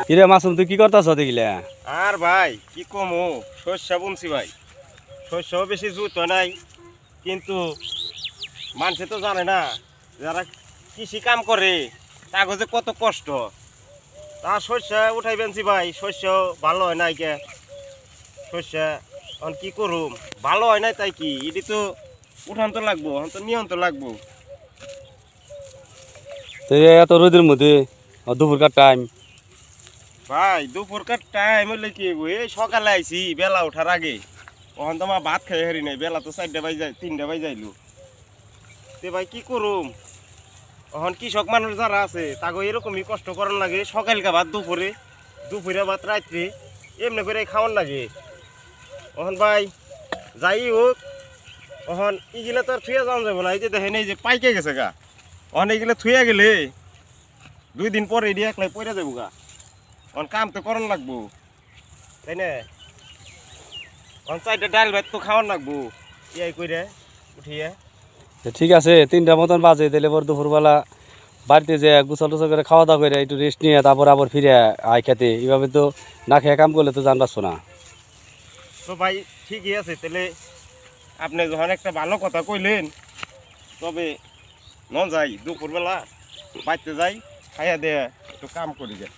কিরে মাসুম তুই কি করতাছ দেখিলে? আর ভাই কি কমু, শস্য বুনছি ভাই। শস্য বেশি জুত নাই, কিন্তু মানুষে তো জানে না যারা কৃষি কাম করে কাগজে কত কষ্ট। তা শস্য উঠাই বেনছি ভাই, শস্য ভালো হয় নাই কে। শস্য এখন কি করুম, ভালো হয় নাই তাই কি, এটি তো উঠান তো লাগবো, এখন তো নিয়ন তো লাগবো। তুই এত রোদের মধ্যে দুপুরকার টাইম। ভাই দুপুরকার টাইম হলে কি হইব, এই সকালে আইছি বেলা ওঠার আগে। তখন তো আমার ভাত খাই হারি নাই, বেলা তো 4টা বাজে যায়, 3টা বাজে যাইলো। তে ভাই কি করুম, এখন কৃষক মানুষ যারা আছে তাকে এরকমই কষ্ট করার লাগে। সকালকে ভাত দুপুরে, দুপুরে ভাত রাত্রে, এমনি করে খাওয়ার লাগে। এখন ভাই যাই হোক, এখন ইগুলা তো আর থুয়ে যাওয়া যাবো না। এই যে দেখেন, এই যে পাইকে গেছে গা, এখন এইগুলা থুয়ে গেলে 2 দিন পরে এটি একলাই পড়ে যাবো গা। এখন কাম তো করন লাগবো, তাই না? এখন 4টা ডাল ভাত তো খাওয়ার লাগবো, ইয়াই করে উঠিয়ে। ঠিক আছে, 3টা মতন বাজে তাহলে পর দুপুরবেলা বাড়িতে যে গোসল টোসল করে খাওয়া দাওয়া করে একটু রেস্ট নিয়ে তারপর আবার ফিরে আয় খেতে। এইভাবে তো না খেয়ে কাম করলে তো জান পারছো না। তো ভাই ঠিকই আছে, তাহলে আপনি যখন একটা ভালো কথা কইলেন, তবে ন যাই দুপুরবেলা বাড়িতে যাই, খাইয়া দেয়া একটু কাম করি যায়।